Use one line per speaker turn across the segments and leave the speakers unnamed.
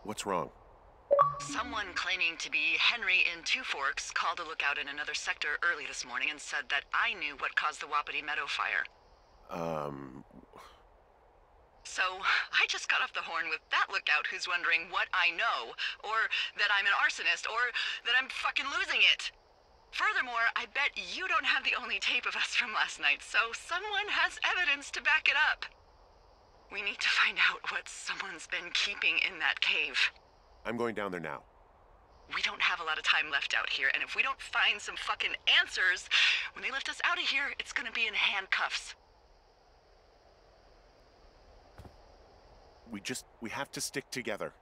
What's wrong?
Someone claiming to be Henry in Two Forks called a lookout in another sector early this morning and said that I knew what caused the Wapiti Meadow fire. So, I just got off the horn with that lookout who's wondering what I know, or that I'm an arsonist, or that I'm fucking losing it. Furthermore, I bet you don't have the only tape of us from last night, so someone has evidence to back it up. We need to find out what someone's been keeping in that cave.
I'm going down there now.
We don't have a lot of time left out here, and if we don't find some fucking answers, when they lift us out of here, it's gonna be in handcuffs.
We have to stick together,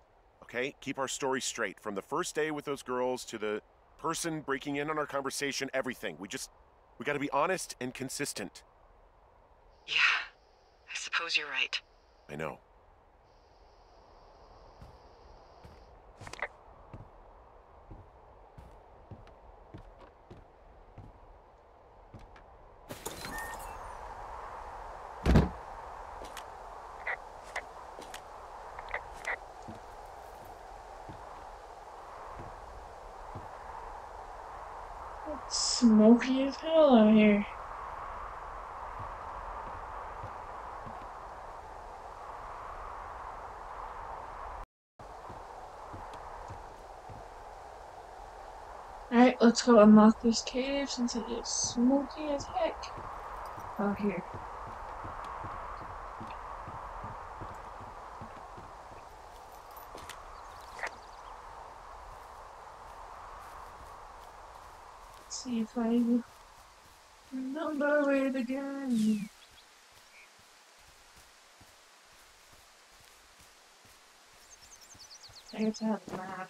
okay? Keep our story straight. From the first day with those girls to the person breaking in on our conversation, everything. We gotta be honest and consistent.
Yeah, I suppose you're right.
I know.
It's smoky as hell out here. Alright, let's go unlock this cave since it is smoky as heck out here. Let's see if I remember where to go. I guess I have a map.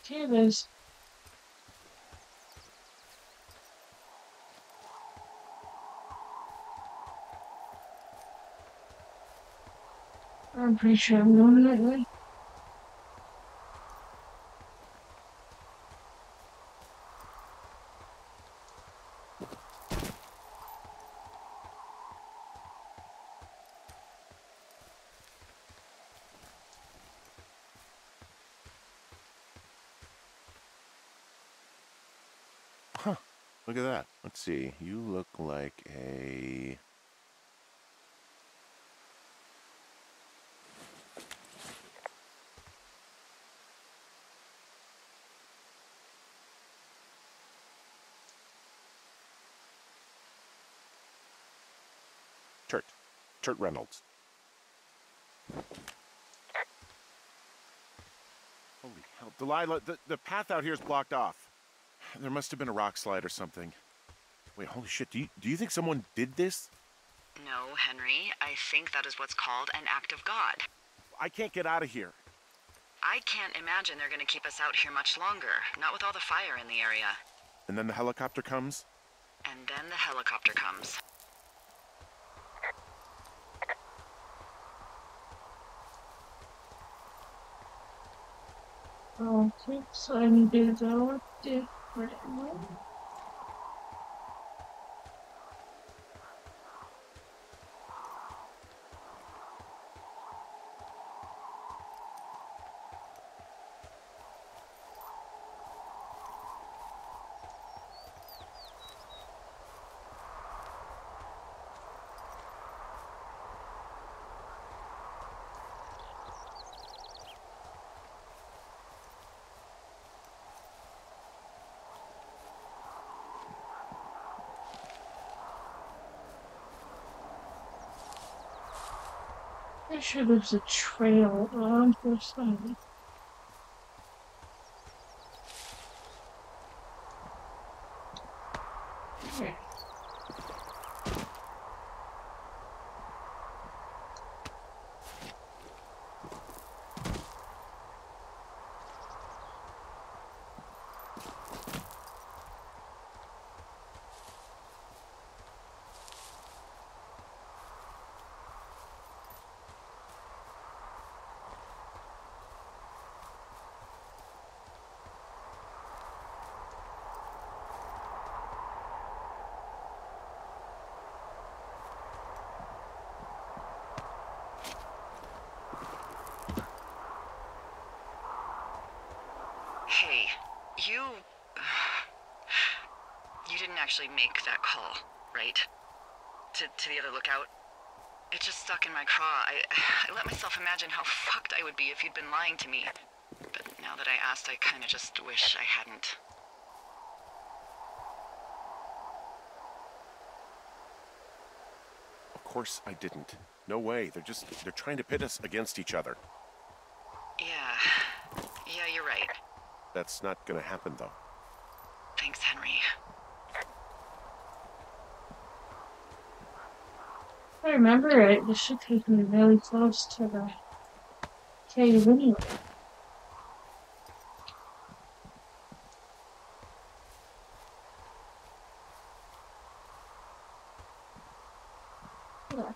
Here it is. I'm pretty sure I'm going that way.
Huh. Look at that. Let's see. You look like a... Turt Reynolds. Holy hell. Delilah, the path out here is blocked off. There must have been a rock slide or something. Wait, holy shit, do you think someone did this?
No, Henry, I think that is what's called an act of God.
I can't get out of here.
I can't imagine they're gonna keep us out here much longer, not with all the fire in the area.
And then the helicopter comes?
And then the helicopter comes.
Okay, so I need to go different way. Pretty sure there's a trail on the side. Okay.
You... You didn't actually make that call, right? To the other lookout? It just stuck in my craw. I let myself imagine how fucked I would be if you'd been lying to me. But now that I asked, I kinda just wish I hadn't.
Of course I didn't. No way. They're trying to pit us against each other.
Yeah, you're right.
That's not gonna happen, though.
Thanks, Henry.
If I remember it, this should take me really close to the cave anyway. Yeah.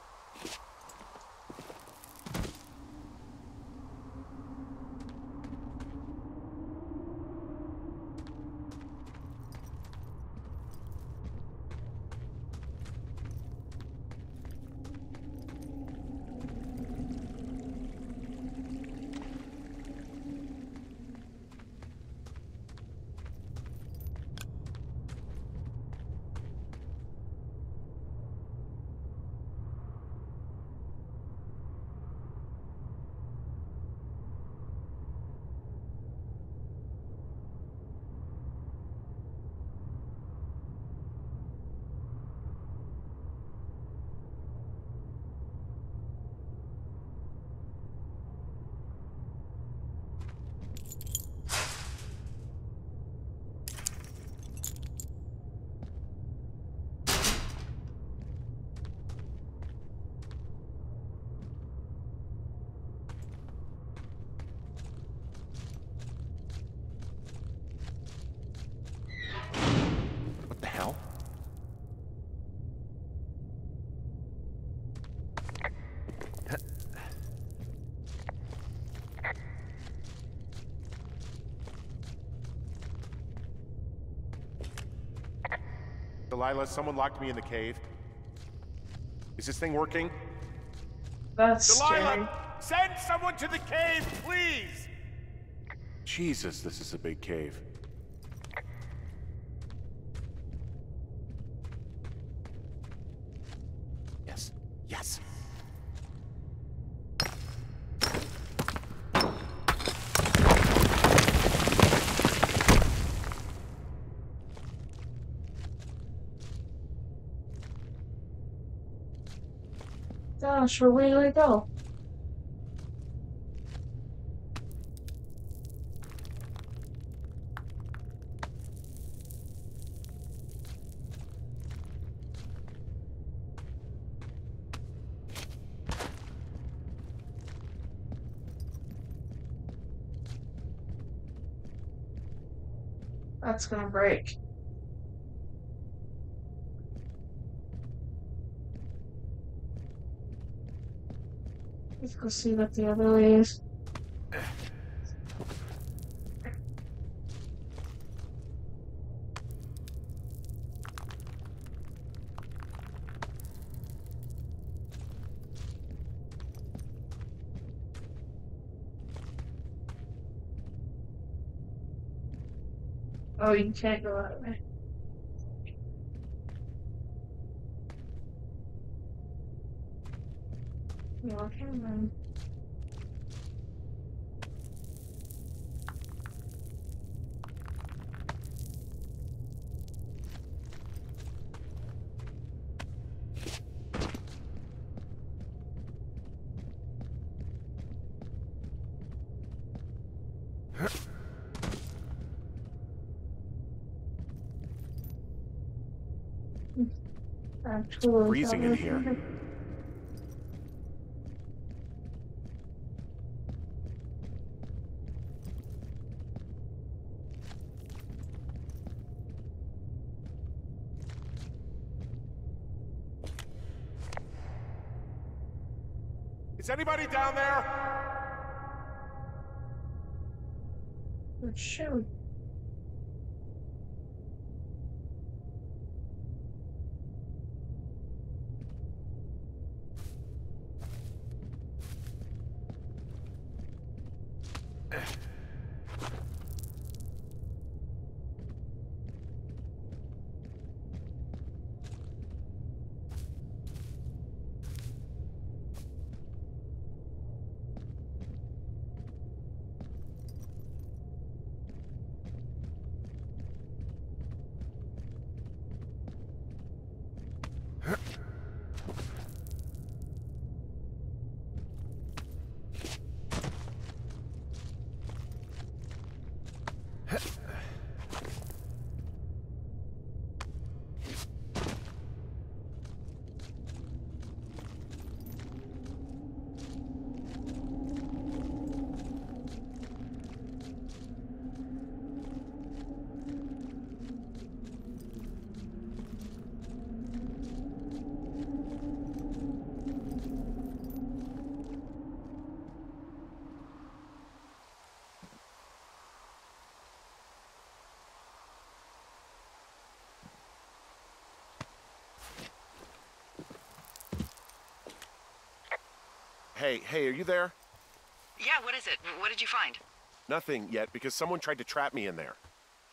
What the hell? Delilah, someone locked me in the cave. Is this thing working?
That's scary.
Delilah! Send someone to the cave, please! Jesus, this is a big cave. Yes. Yes.
Gosh, where do I go? That's gonna break. Let's go see what the other way is. Oh, you can't go that way. Yeah, okay then. Actually,
Freezing in here. Is anybody down there?
Shoot.
Hey, are you there?
Yeah, what is it? What did you find?
Nothing yet, because someone tried to trap me in there.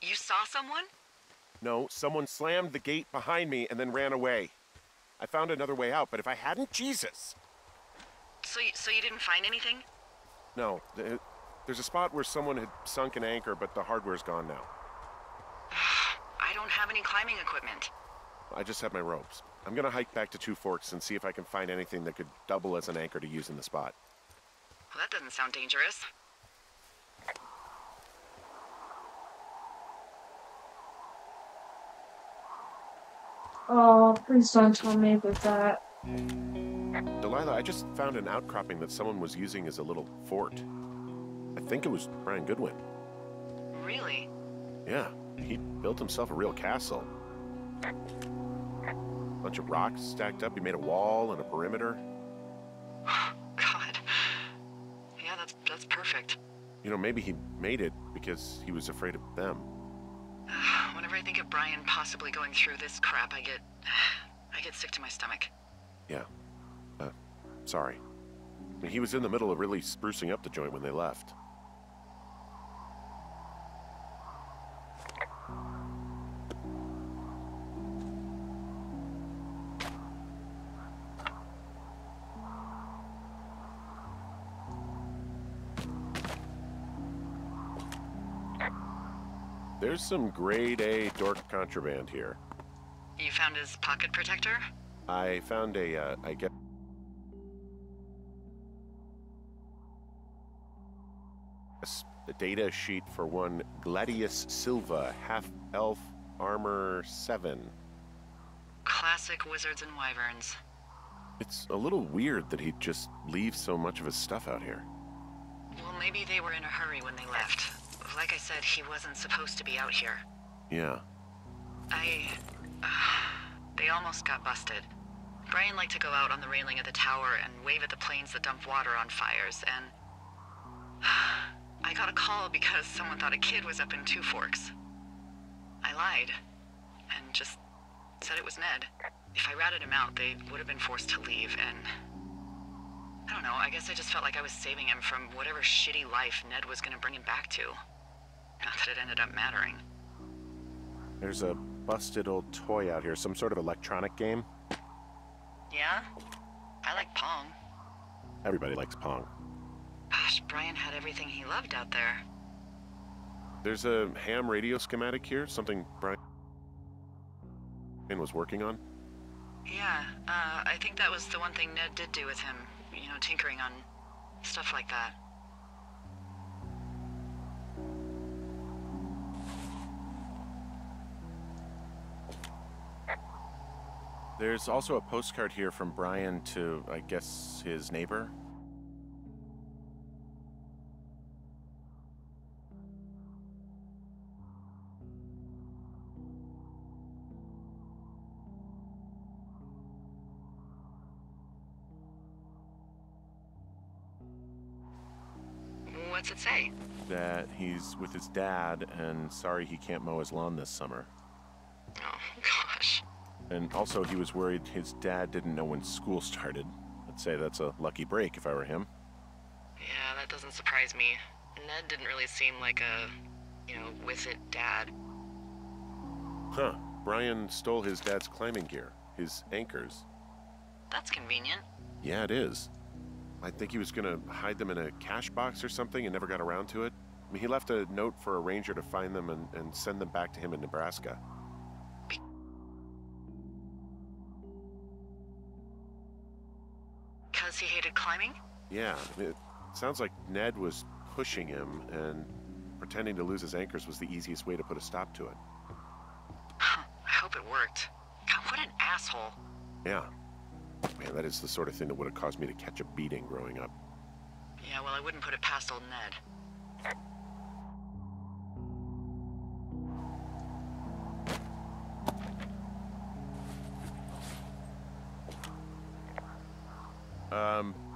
You saw someone?
No, someone slammed the gate behind me and then ran away. I found another way out, but if I hadn't, Jesus!
So you didn't find anything?
No, there's a spot where someone had sunk an anchor, but the hardware's gone now.
I don't have any climbing equipment.
I just have my ropes. I'm gonna hike back to Two Forks and see if I can find anything that could double as an anchor to use in the spot.
Well, that doesn't sound dangerous.
Oh, please don't tell me that.
Delilah, I just found an outcropping that someone was using as a little fort. I think it was Brian Goodwin.
Really?
Yeah, he built himself a real castle. Bunch of rocks stacked up. He made a wall and a perimeter.
God. Yeah, that's perfect.
You know, maybe he made it because he was afraid of them.
Whenever I think of Brian possibly going through this crap, I get sick to my stomach.
Yeah. Sorry. I mean, he was in the middle of really sprucing up the joint when they left. There's some grade A dork contraband here.
You found his pocket protector?
I found I guess... a data sheet for one Gladius Silva, half-elf, armor 7.
Classic wizards and wyverns.
It's a little weird that he'd just leave so much of his stuff out here.
Well, maybe they were in a hurry when they left. Like I said, he wasn't supposed to be out here.
Yeah.
They almost got busted. Brian liked to go out on the railing of the tower and wave at the planes that dump water on fires, and... I got a call because someone thought a kid was up in Two Forks. I lied, and just said it was Ned. If I ratted him out, they would have been forced to leave, and... I don't know, I guess I just felt like I was saving him from whatever shitty life Ned was gonna bring him back to. Not that it ended up mattering.
There's a busted old toy out here, some sort of electronic game.
Yeah? I like Pong.
Everybody likes Pong.
Gosh, Brian had everything he loved out there.
There's a ham radio schematic here, something Brian was working on.
Yeah, I think that was the one thing Ned did do with him. You know, tinkering on stuff like that.
There's also a postcard here from Brian to, I guess, his neighbor.
What's it say?
That he's with his dad and sorry he can't mow his lawn this summer.
Oh, gosh.
And also he was worried his dad didn't know when school started. I'd say that's a lucky break if I were him.
Yeah, that doesn't surprise me. Ned didn't really seem like a, with it dad.
Huh. Brian stole his dad's climbing gear, his anchors.
That's convenient.
Yeah, it is. I think he was gonna hide them in a cash box or something and never got around to it. I mean, he left a note for a ranger to find them and send them back to him in Nebraska.
Because he hated climbing?
Yeah, it sounds like Ned was pushing him, and pretending to lose his anchors was the easiest way to put a stop to it.
I hope it worked. God, what an asshole.
Yeah. Man, that is the sort of thing that would have caused me to catch a beating growing up.
Yeah, well, I wouldn't put it past old Ned.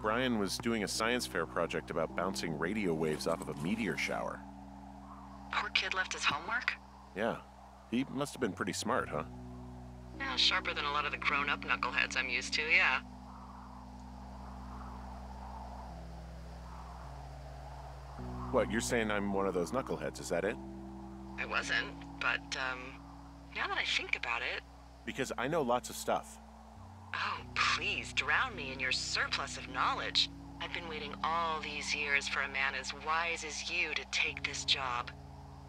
Brian was doing a science fair project about bouncing radio waves off of a meteor shower.
Poor kid left his homework?
Yeah. He must have been pretty smart, huh?
Yeah, sharper than a lot of the grown-up knuckleheads I'm used to, yeah.
What, you're saying I'm one of those knuckleheads, is that it?
I wasn't, but, now that I think about it...
Because I know lots of stuff.
Oh, please, drown me in your surplus of knowledge. I've been waiting all these years for a man as wise as you to take this job.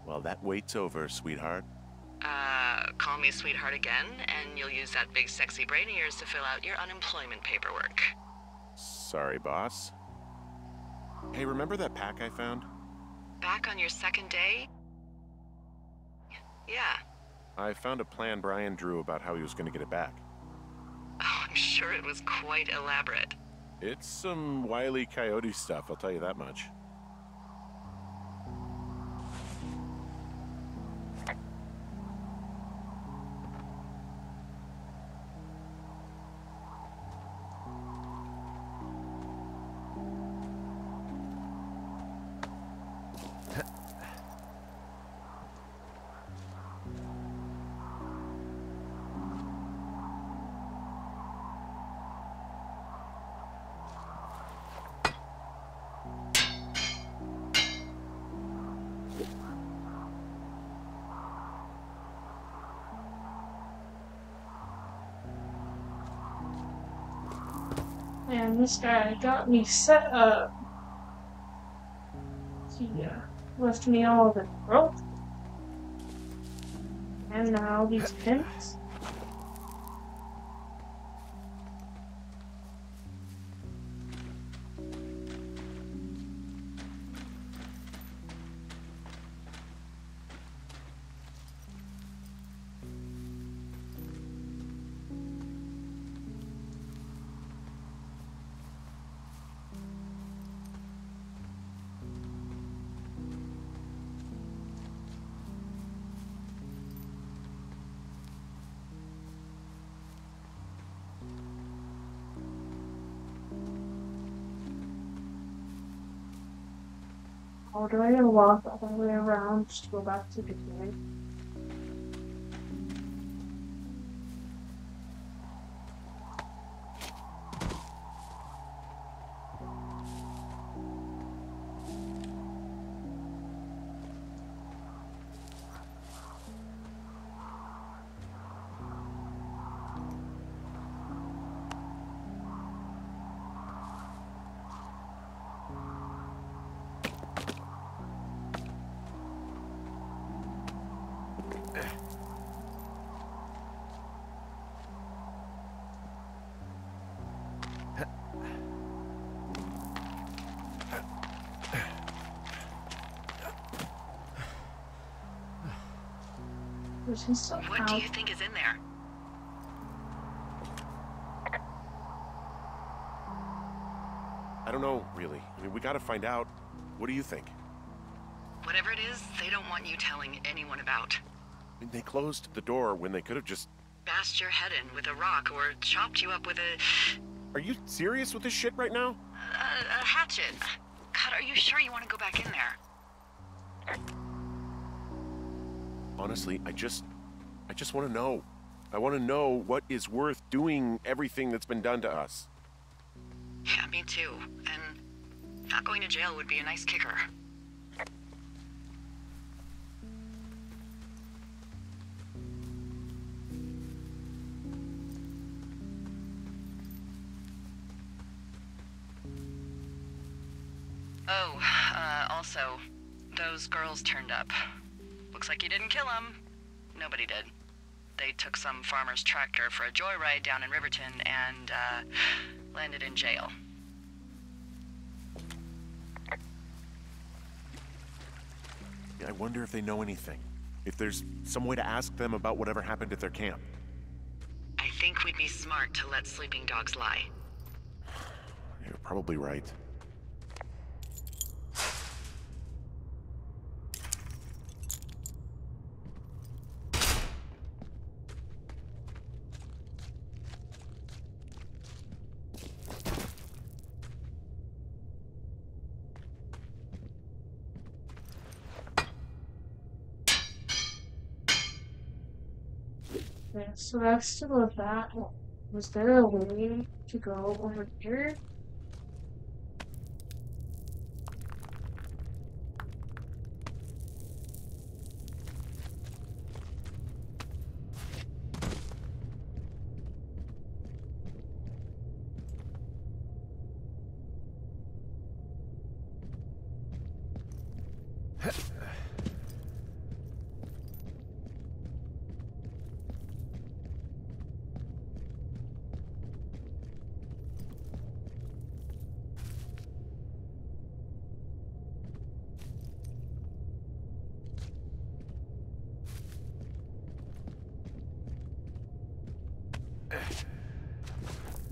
Well, that wait's over, sweetheart.
Call me sweetheart again, and you'll use that big sexy brain of yours to fill out your unemployment paperwork.
Sorry, boss. Hey, remember that pack I found?
Back on your second day? Yeah.
I found a plan Brian drew about how he was going to get it back.
Oh, I'm sure it was quite elaborate.
It's some Wile E. Coyote stuff, I'll tell you that much.
Man, this guy got me set up. He left me all the rope. And now these pins. Or do I gotta walk all the way around just to go back to the beginning? There's his stuff
What
out.
do you think is in there?
I don't know, really. I mean, we gotta find out. What do you think?
Whatever it is, they don't want you telling anyone about.
I mean, they closed the door when they could have just...
Bashed your head in with a rock or chopped you up with a
Are you serious with this shit right now?
hatchet. God, are you sure you want to go back in there?
Honestly, I just want to know. I want to know what is worth doing everything that's been done to us.
Yeah, me too. And not going to jail would be a nice kicker. Oh, also, those girls turned up. Looks like you didn't kill them. Nobody did. They took some farmer's tractor for a joyride down in Riverton and, landed in jail.
I wonder if they know anything. If there's some way to ask them about whatever happened at their camp.
I think we'd be smart to let sleeping dogs lie.
You're probably right.
Yeah, so that's still with that. Was there a way to go over here?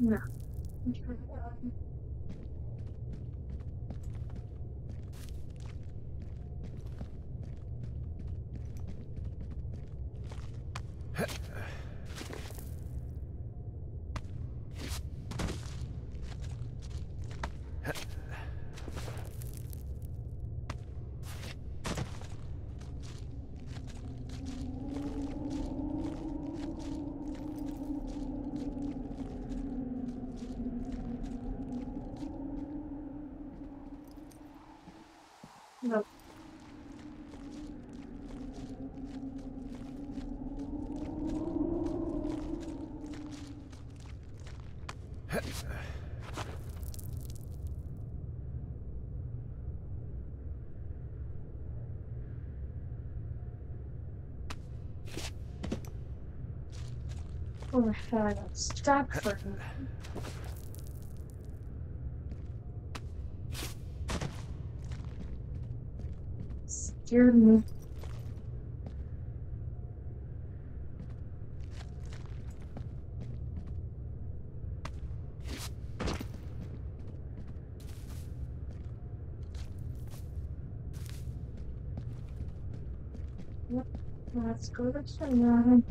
No. Nope. Oh my god, I'm stuck for him. Scared me. Yep. Let's go to China.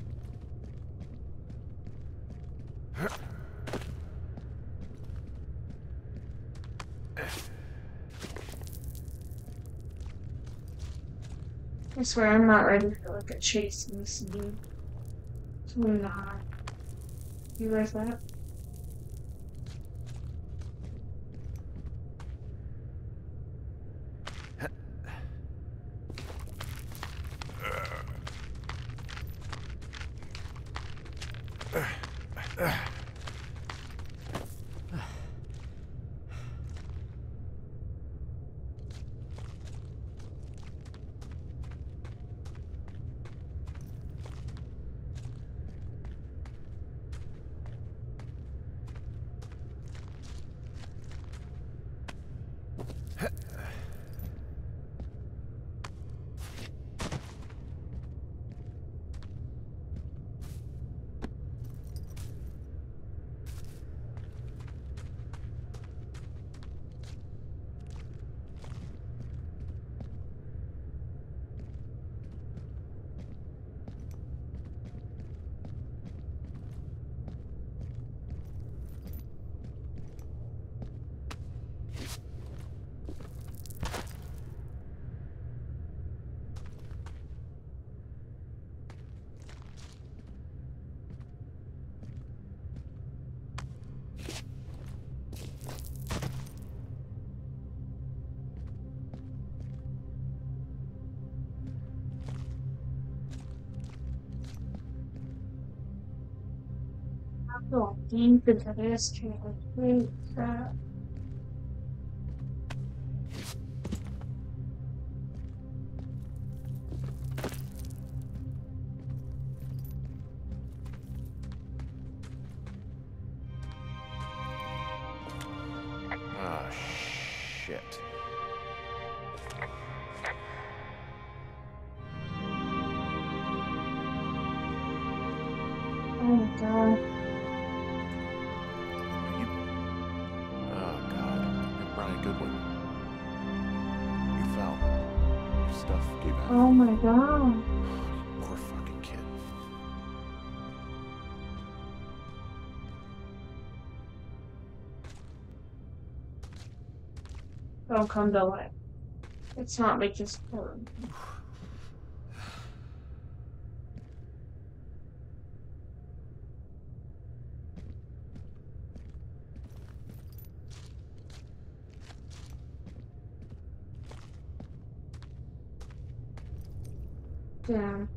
I swear I'm not ready for like a chasing scene. So I'm not. You like that? I'm going deep into this trailer. Holy crap.
Ah, shit.
Oh my god.
Are you... Oh, God. You're Brian Goodwin. You fell. Your stuff gave out.
Oh my god.
Poor fucking kid.
Don't come to life. It's not make this fun. Damn.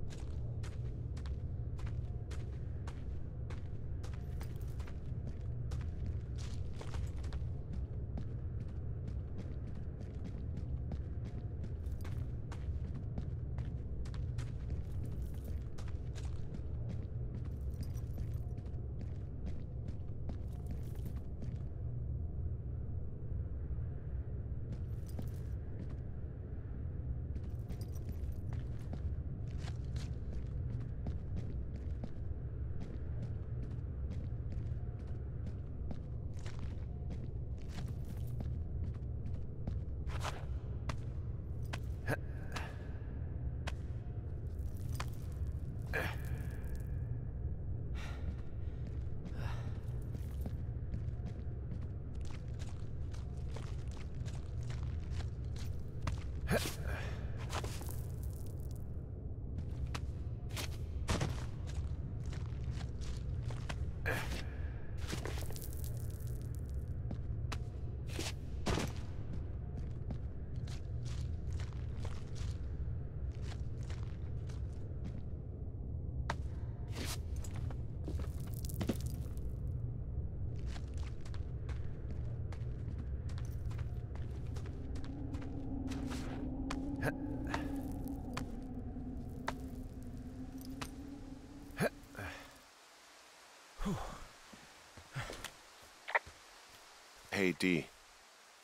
Hey, Dee.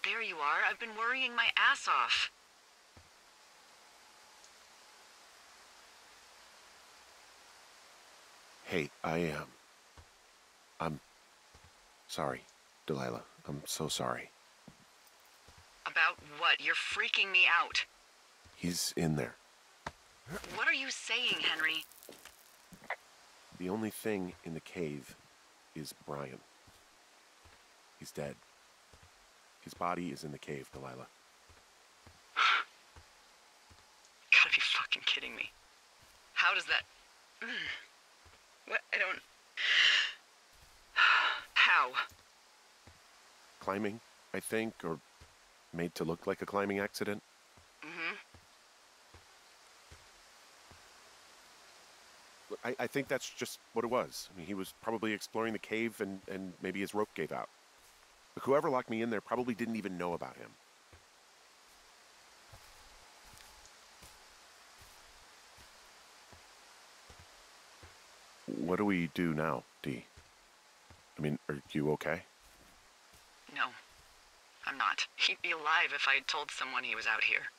There you are. I've been worrying my ass off.
Hey, I'm sorry, Delilah. I'm so sorry.
About what? You're freaking me out.
He's in there.
What are you saying, Henry?
The only thing in the cave is Brian. He's dead. His body is in the cave, Delilah.
Gotta be fucking kidding me. How does that... What? I don't... How?
Climbing, I think, or made to look like a climbing accident.
Mm-hmm.
I think that's just what it was. I mean, he was probably exploring the cave and maybe his rope gave out. But whoever locked me in there probably didn't even know about him. What do we do now, Dee? I mean, are you okay?
No, I'm not. He'd be alive if I had told someone he was out here.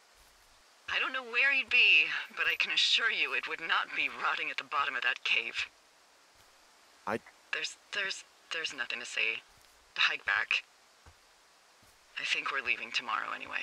I don't know where he'd be, but I can assure you it would not be rotting at the bottom of that cave. There's nothing to say. Hike back. I think we're leaving tomorrow anyway.